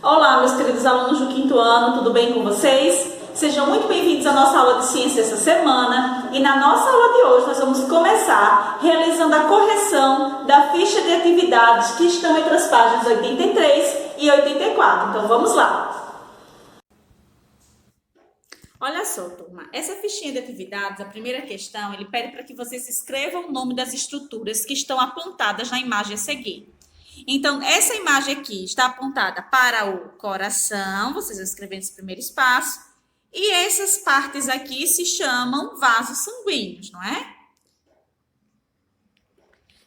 Olá, meus queridos alunos do quinto ano, tudo bem com vocês? Sejam muito bem-vindos à nossa aula de ciência essa semana. E na nossa aula de hoje nós vamos começar realizando a correção da ficha de atividades que estão entre as páginas 83 e 84. Então vamos lá! Olha só, turma, essa fichinha de atividades, a primeira questão, ele pede para que vocês escrevam o nome das estruturas que estão apontadas na imagem a seguir. Então, essa imagem aqui está apontada para o coração, vocês vão escrever nesse primeiro espaço, e essas partes aqui se chamam vasos sanguíneos, não é?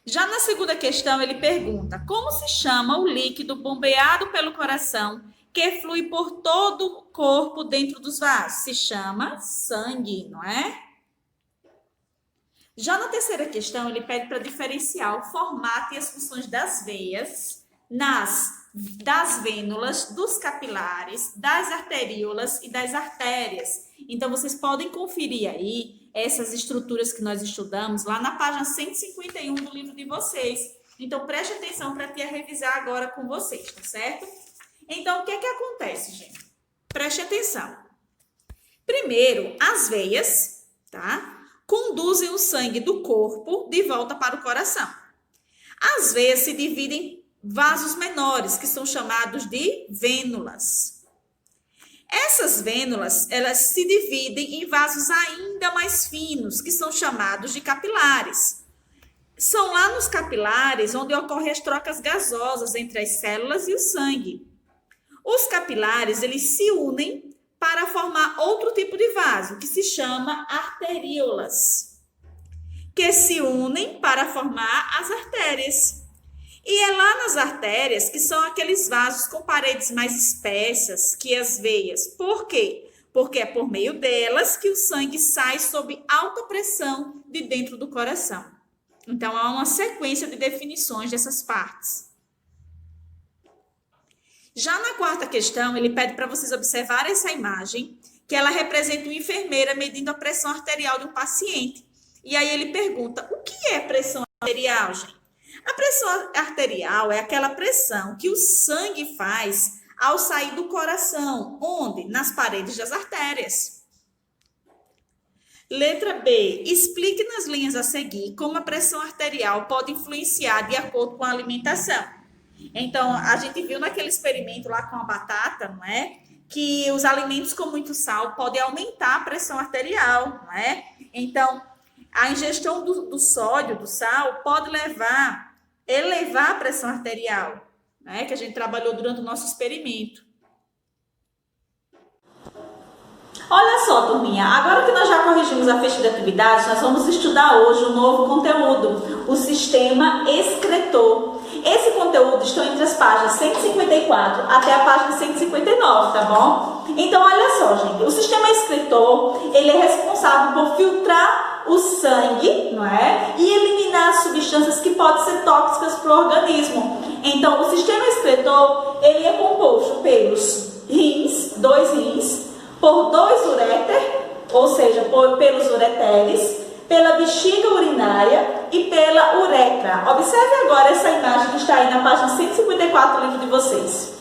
Já na segunda questão, ele pergunta, como se chama o líquido bombeado pelo coração que flui por todo o corpo dentro dos vasos? Se chama sangue, não é? Já na terceira questão, ele pede para diferenciar o formato e as funções das veias, das vênulas, dos capilares, das arteríolas e das artérias. Então, vocês podem conferir aí essas estruturas que nós estudamos lá na página 151 do livro de vocês. Então, preste atenção para tia revisar agora com vocês, tá certo? Então, o que acontece, gente? Preste atenção. Primeiro, as veias, tá? Conduzem o sangue do corpo de volta para o coração. As veias se dividem em vasos menores, que são chamados de vênulas. Essas vênulas, elas se dividem em vasos ainda mais finos, que são chamados de capilares. São lá nos capilares onde ocorrem as trocas gasosas entre as células e o sangue. Os capilares, eles se unem para formar outro tipo de vaso, que se chama arteríolas, que se unem para formar as artérias. E é lá nas artérias que são aqueles vasos com paredes mais espessas que as veias. Por quê? Porque é por meio delas que o sangue sai sob alta pressão de dentro do coração. Então, há uma sequência de definições dessas partes. Já na quarta questão, ele pede para vocês observarem essa imagem, que ela representa uma enfermeira medindo a pressão arterial de um paciente. E aí ele pergunta, o que é pressão arterial, gente? A pressão arterial é aquela pressão que o sangue faz ao sair do coração, onde? Nas paredes das artérias. Letra B. Explique nas linhas a seguir como a pressão arterial pode influenciar de acordo com a alimentação. Então, a gente viu naquele experimento lá com a batata, não é? Que os alimentos com muito sal podem aumentar a pressão arterial, não é? Então, a ingestão do sódio, do sal, pode elevar a pressão arterial, né? Que a gente trabalhou durante o nosso experimento. Olha só, turminha, agora que nós já corrigimos a ficha de atividades, nós vamos estudar hoje um novo conteúdo, o sistema excretor. Esse conteúdo está entre as páginas 154 até a página 159, tá bom? Então, olha só, gente, o sistema excretor, ele é responsável por filtrar o sangue, não é? E eliminar as substâncias que podem ser tóxicas para o organismo. Então, o sistema excretor, ele é composto pelos rins, 2 rins, por 2 uréter, ou seja, pelos ureteres, pela bexiga urinária e pela uretra. Observe agora essa imagem que está aí na página 154 do livro de vocês.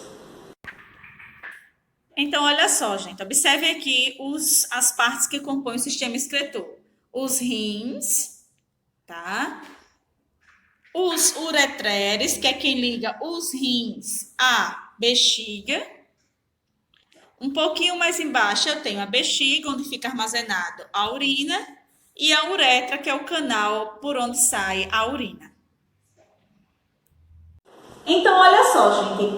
Então, olha só, gente. Observe aqui as partes que compõem o sistema excretor. Os rins, tá? Os ureteres, que é quem liga os rins à bexiga. Um pouquinho mais embaixo eu tenho a bexiga, onde fica armazenado a urina, e a uretra, que é o canal por onde sai a urina. Então, olha só, gente,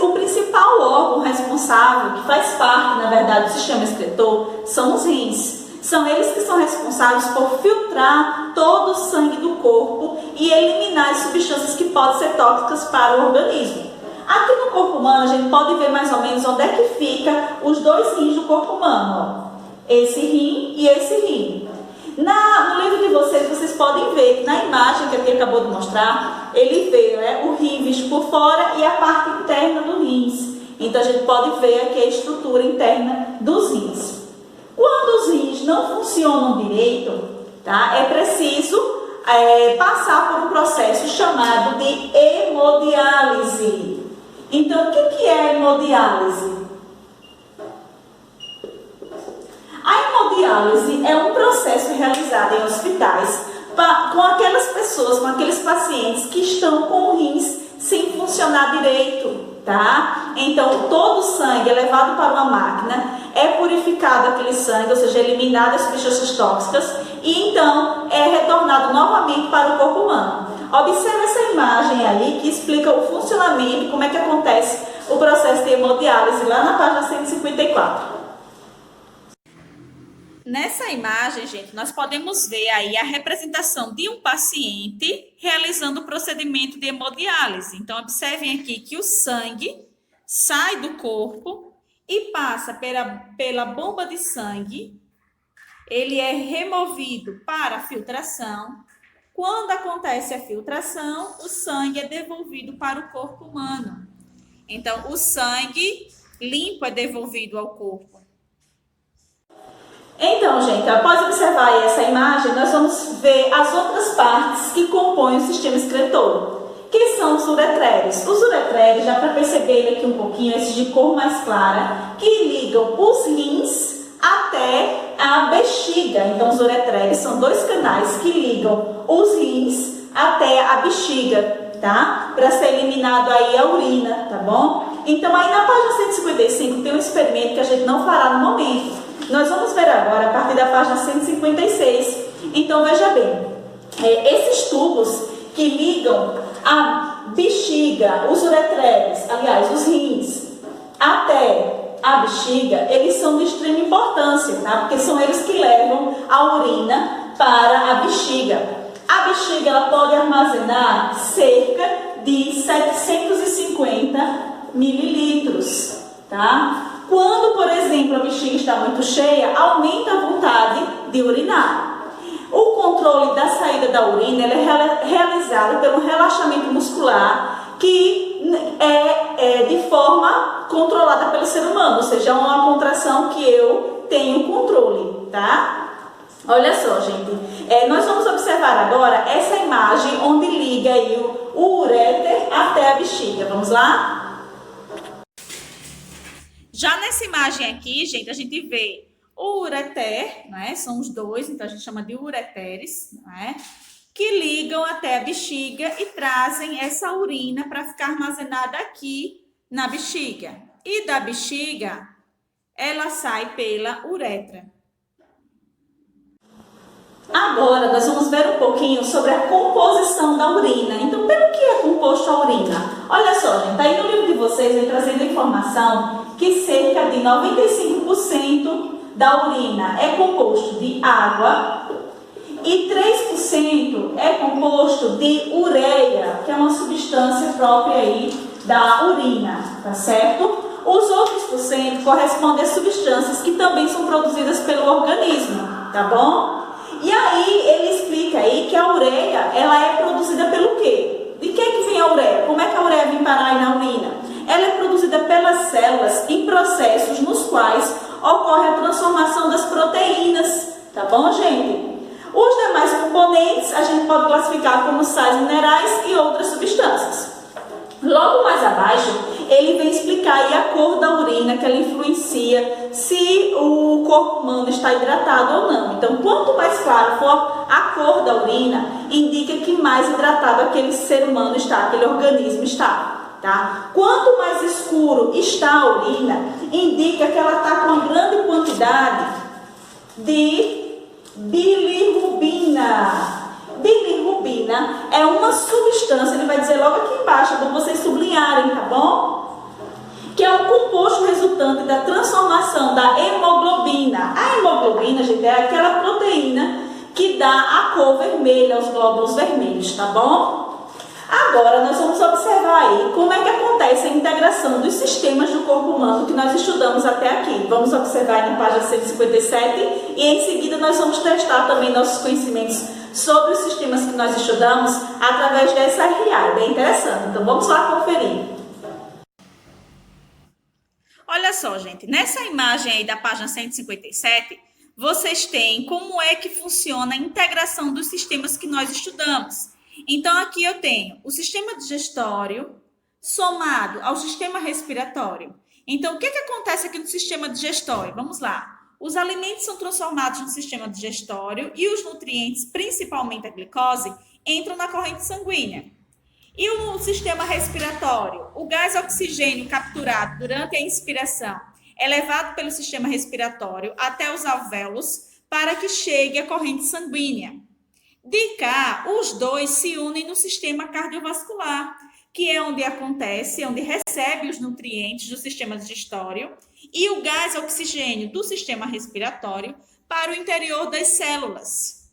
o principal órgão responsável, que faz parte, na verdade, do sistema excretor, são os rins. São eles que são responsáveis por filtrar todo o sangue do corpo e eliminar as substâncias que podem ser tóxicas para o organismo. Aqui no corpo humano, a gente pode ver mais ou menos onde é que fica os 2 rins do corpo humano, ó. Esse rim e esse rim. No livro de vocês podem ver que na imagem que aqui acabou de mostrar, ele veio, o rim visto por fora e a parte interna do rins. Então, a gente pode ver aqui a estrutura interna dos rins. Quando os rins não funcionam direito, tá? É preciso passar por um processo chamado de hemodiálise. Então, o que é a hemodiálise? A hemodiálise é um processo realizado em hospitais com aquelas pessoas, com aqueles pacientes que estão com rins sem funcionar direito, tá? Então, todo o sangue é levado para uma máquina, é purificado aquele sangue, ou seja, eliminadas as substâncias tóxicas, e então é retornado novamente para o corpo humano. Observe essa imagem aí que explica o funcionamento, como é que acontece o processo de hemodiálise, lá na página 154. Nessa imagem, gente, nós podemos ver aí a representação de um paciente realizando o procedimento de hemodiálise. Então, observem aqui que o sangue sai do corpo e passa pela bomba de sangue. Ele é removido para a filtração. Quando acontece a filtração, o sangue é devolvido para o corpo humano. Então, o sangue limpo é devolvido ao corpo. Então, gente, após observar essa imagem, nós vamos ver as outras partes que compõem o sistema excretor, que são os uretrérios. Os uretrérios, já para perceber ele aqui um pouquinho, esses de cor mais clara, que ligam os rins até a bexiga. Então, os uretrérios são dois canais que ligam os rins até a bexiga, tá? Para ser eliminado aí a urina, tá bom? Então, aí na página 155 tem um experimento que a gente não fará no momento. Nós vamos ver agora a partir da página 156. Então, veja bem, esses tubos que ligam a bexiga, os uretrérios, aliás, os rins, até a bexiga, eles são de extrema importância, tá? Porque são eles que levam a urina para a bexiga. A bexiga, ela pode armazenar cerca de 750 mililitros, tá? Quando, por exemplo, a bexiga está muito cheia, aumenta a vontade de urinar. O controle da saída da urina é realizado pelo relaxamento muscular, que é de forma controlada pelo ser humano, ou seja, é uma contração que eu tenho controle, tá? Olha só, gente, nós vamos observar agora essa imagem onde liga aí o uréter até a bexiga. Vamos lá? Já nessa imagem aqui, gente, a gente vê o ureter, né? São os dois, então a gente chama de ureteres, né? Que ligam até a bexiga e trazem essa urina para ficar armazenada aqui na bexiga. E da bexiga, ela sai pela uretra. Agora, nós vamos ver um pouquinho sobre a composição da urina. Então, pelo que é composto a urina? Olha só, gente, aí no livro de vocês vem trazendo a informação que cerca de 95% da urina é composto de água e 3% é composto de ureia, que é uma substância própria aí da urina, tá certo? Os outros por cento correspondem a substâncias que também são produzidas pelo organismo, tá bom? E aí ele explica aí que a ureia, ela é produzida pelo quê? De que vem a ureia? Como é que a ureia vem parar aí na urina? Ela é produzida pelas células em processos nos quais ocorre a transformação das proteínas, tá bom, gente? Os demais componentes a gente pode classificar como sais minerais e outras substâncias. Logo mais abaixo, ele vem explicar aí a cor da urina, que ela influencia se o corpo humano está hidratado ou não. Então, quanto mais claro for a cor da urina, indica que mais hidratado aquele ser humano está, aquele organismo está, tá? Quanto mais escuro está a urina, indica que ela está com uma grande quantidade de bilirrubina. Bilirrubina é uma substância, ele vai dizer logo aqui embaixo, para vocês sublinharem, tá bom? Que é um composto resultante da transformação da hemoglobina. A hemoglobina, gente, é aquela proteína que dá a cor vermelha aos glóbulos vermelhos, tá bom? Agora, nós vamos observar aí como é que acontece a integração dos sistemas do corpo humano que nós estudamos até aqui. Vamos observar aí na página 157 e em seguida nós vamos testar também nossos conhecimentos sobre os sistemas que nós estudamos através dessa RA. É bem interessante, então vamos lá conferir. Olha só, gente, nessa imagem aí da página 157, vocês têm como é que funciona a integração dos sistemas que nós estudamos. Então, aqui eu tenho o sistema digestório, somado ao sistema respiratório. Então, o que acontece aqui no sistema digestório? Vamos lá. Os alimentos são transformados no sistema digestório e os nutrientes, principalmente a glicose, entram na corrente sanguínea. E o sistema respiratório? O gás oxigênio capturado durante a inspiração é levado pelo sistema respiratório até os alvéolos para que chegue à corrente sanguínea. De cá, os dois se unem no sistema cardiovascular, que é onde acontece, onde recebe os nutrientes do sistema digestório e o gás oxigênio do sistema respiratório para o interior das células.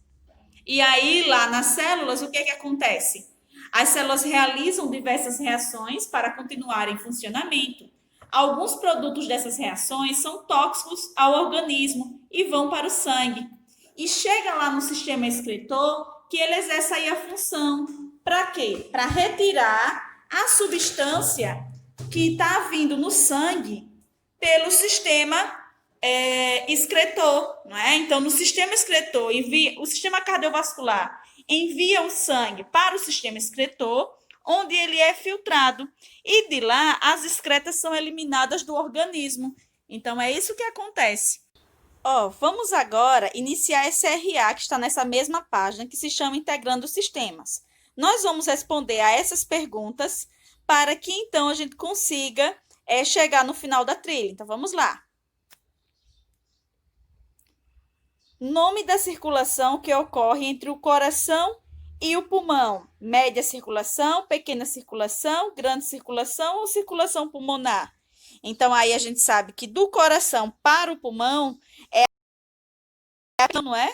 E aí, lá nas células, o que acontece? As células realizam diversas reações para continuar em funcionamento. Alguns produtos dessas reações são tóxicos ao organismo e vão para o sangue. E chega lá no sistema excretor que ele exerce aí a função. Para quê? Para retirar a substância que está vindo no sangue pelo sistema excretor, não é? Então, no sistema excretor, o sistema cardiovascular envia o sangue para o sistema excretor, onde ele é filtrado. E de lá, as excretas são eliminadas do organismo. Então, é isso que acontece. Vamos agora iniciar esse RA que está nessa mesma página, que se chama Integrando os Sistemas. Nós vamos responder a essas perguntas para que, então, a gente consiga chegar no final da trilha. Então, vamos lá. Nome da circulação que ocorre entre o coração e o pulmão. Média circulação, pequena circulação, grande circulação ou circulação pulmonar. Então, aí a gente sabe que do coração para o pulmão não é?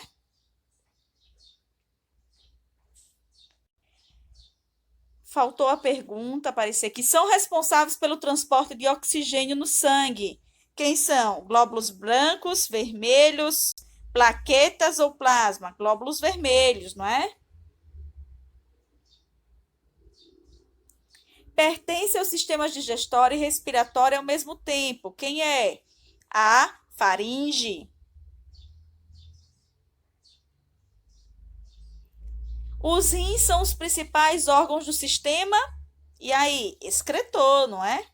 Faltou a pergunta, aparecer aqui. São responsáveis pelo transporte de oxigênio no sangue. Quem são? Glóbulos brancos, vermelhos, plaquetas ou plasma? Glóbulos vermelhos, não é? Pertence ao sistema digestório e respiratório ao mesmo tempo. Quem é? A faringe. Os rins são os principais órgãos do sistema, e aí, excretor, não é?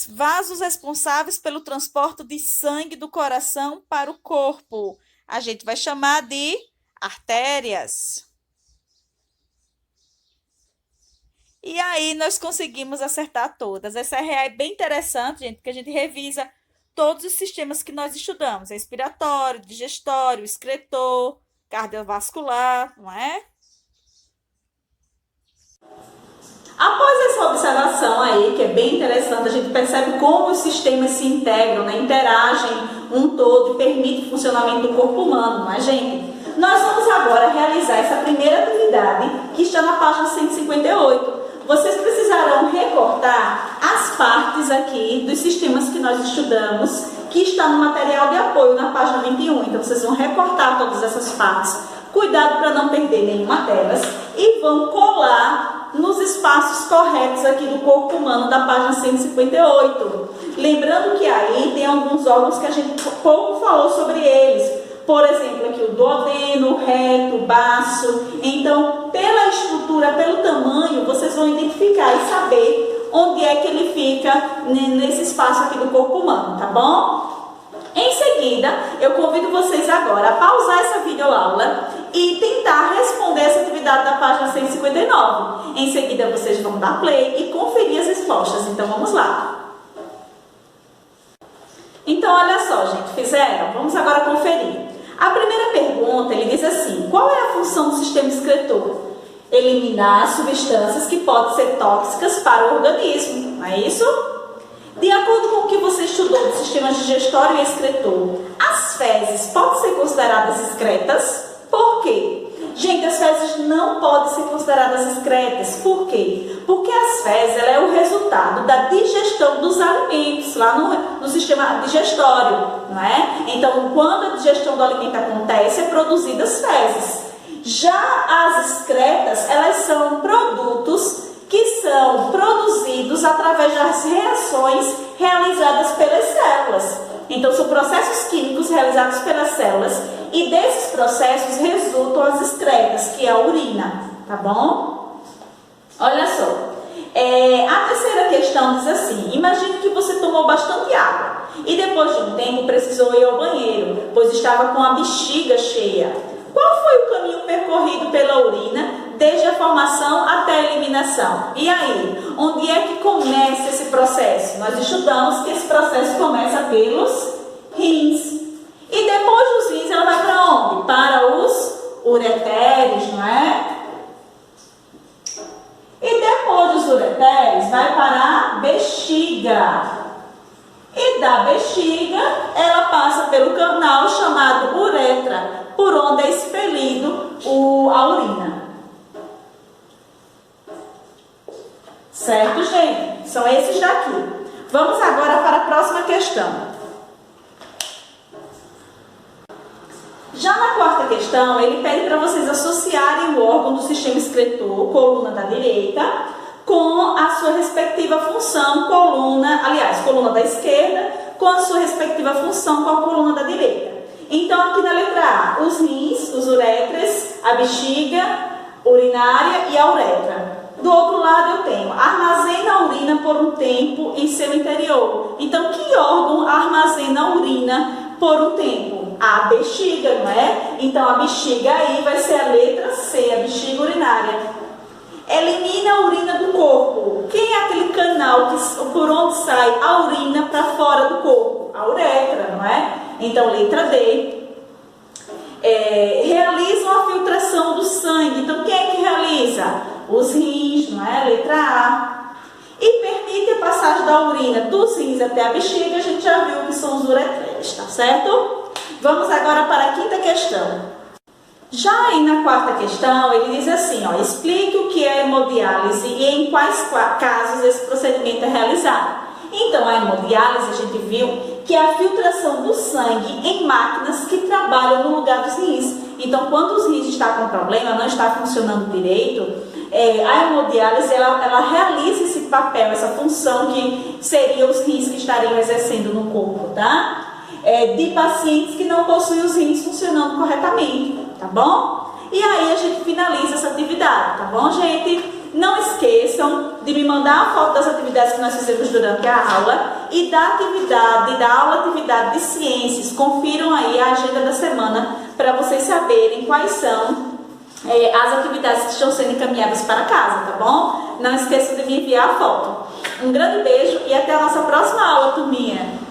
Vasos responsáveis pelo transporte de sangue do coração para o corpo. A gente vai chamar de artérias. E aí, nós conseguimos acertar todas. Essa RA é bem interessante, gente, porque a gente revisa todos os sistemas que nós estudamos, respiratório, digestório, excretor, cardiovascular, não é? Após essa observação aí, que é bem interessante, a gente percebe como os sistemas se integram, né? Interagem um todo e permite o funcionamento do corpo humano, não é, gente? Nós vamos agora realizar essa primeira atividade que está na página 158. Vocês precisarão recortar as partes aqui dos sistemas que nós estudamos, que está no material de apoio na página 21. Então, vocês vão recortar todas essas partes. Cuidado para não perder nenhuma delas. E vão colar nos espaços corretos aqui do corpo humano da página 158. Lembrando que aí tem alguns órgãos que a gente pouco falou sobre eles. Por exemplo, aqui o duodeno, o reto, o baço. Então, pela estrutura, pelo tamanho, vocês vão identificar e saber onde é que ele fica nesse espaço aqui do corpo humano, tá bom? Em seguida, eu convido vocês agora a pausar essa videoaula e tentar responder essa atividade da página 159. Em seguida, vocês vão dar play e conferir as respostas. Então, vamos lá. Então, olha só, gente, fizeram? Vamos agora conferir. A primeira pergunta, ele diz assim: qual é a função do sistema excretor? Eliminar substâncias que podem ser tóxicas para o organismo, não é isso? De acordo com o que você estudou do sistema digestório e excretor, as fezes podem ser consideradas excretas? Por quê? Gente, as fezes não podem ser consideradas excretas. Por quê? Porque as fezes é o resultado da digestão dos alimentos lá no sistema digestório, não é? Então, quando a digestão do alimento acontece, é produzidas fezes. Já as excretas, elas são produtos que são produzidos através das reações realizadas pelas células. Então, são processos químicos realizados pelas células e desses processos resultam as excretas, que é a urina, tá bom? Olha só. A terceira questão diz assim: imagine que você tomou bastante água e depois de um tempo precisou ir ao banheiro, pois estava com a bexiga cheia. Qual foi o caminho percorrido pela urina desde a formação até a eliminação? E aí, onde é que começa esse processo? Nós estudamos que esse processo começa pelos rins. E depois dos rins ela vai para onde? Para os ureteres, não é? E depois dos ureteres vai para a bexiga. E da bexiga ela passa pelo canal chamado uretra, por onde é expelido a urina. Certo, gente? São esses daqui. Vamos agora para a próxima questão. Já na quarta questão, ele pede para vocês associarem o órgão do sistema excretor, coluna da direita, com a sua respectiva função, coluna da esquerda, com a sua respectiva função com a coluna da direita. Então, aqui na letra A, os rins, os uretres, a bexiga urinária e a uretra. Do outro lado eu tenho, armazena a urina por um tempo em seu interior. Então, que órgão armazena a urina por um tempo? A bexiga, não é? Então, a bexiga aí vai ser a letra C, a bexiga urinária. Elimina a urina do corpo. Quem é aquele canal por onde sai a urina para fora do corpo? A uretra, não é? Então, letra D. Realizam a filtração do sangue. Então, quem é que realiza? Os rins, não é? Letra A. E permite a passagem da urina dos rins até a bexiga. A gente já viu que são os ureteres, tá certo? Vamos agora para a quinta questão. Já aí na quarta questão, ele diz assim, explique o que é hemodiálise e em quais casos esse procedimento é realizado. Então, a hemodiálise, a gente viu que é a filtração do sangue em máquinas que trabalham no lugar dos rins. Então, quando os rins estão com problema, não está funcionando direito, a hemodiálise, ela realiza esse papel, essa função que seriam os rins que estariam exercendo no corpo, tá? De pacientes que não possuem os rins funcionando corretamente, tá bom? E aí a gente finaliza essa atividade, tá bom, gente? Não esqueçam de me mandar a foto das atividades que nós fizemos durante a aula e da atividade de ciências. Confiram aí a agenda da semana para vocês saberem quais são as atividades que estão sendo encaminhadas para casa, tá bom? Não esqueçam de me enviar a foto. Um grande beijo e até a nossa próxima aula, turminha!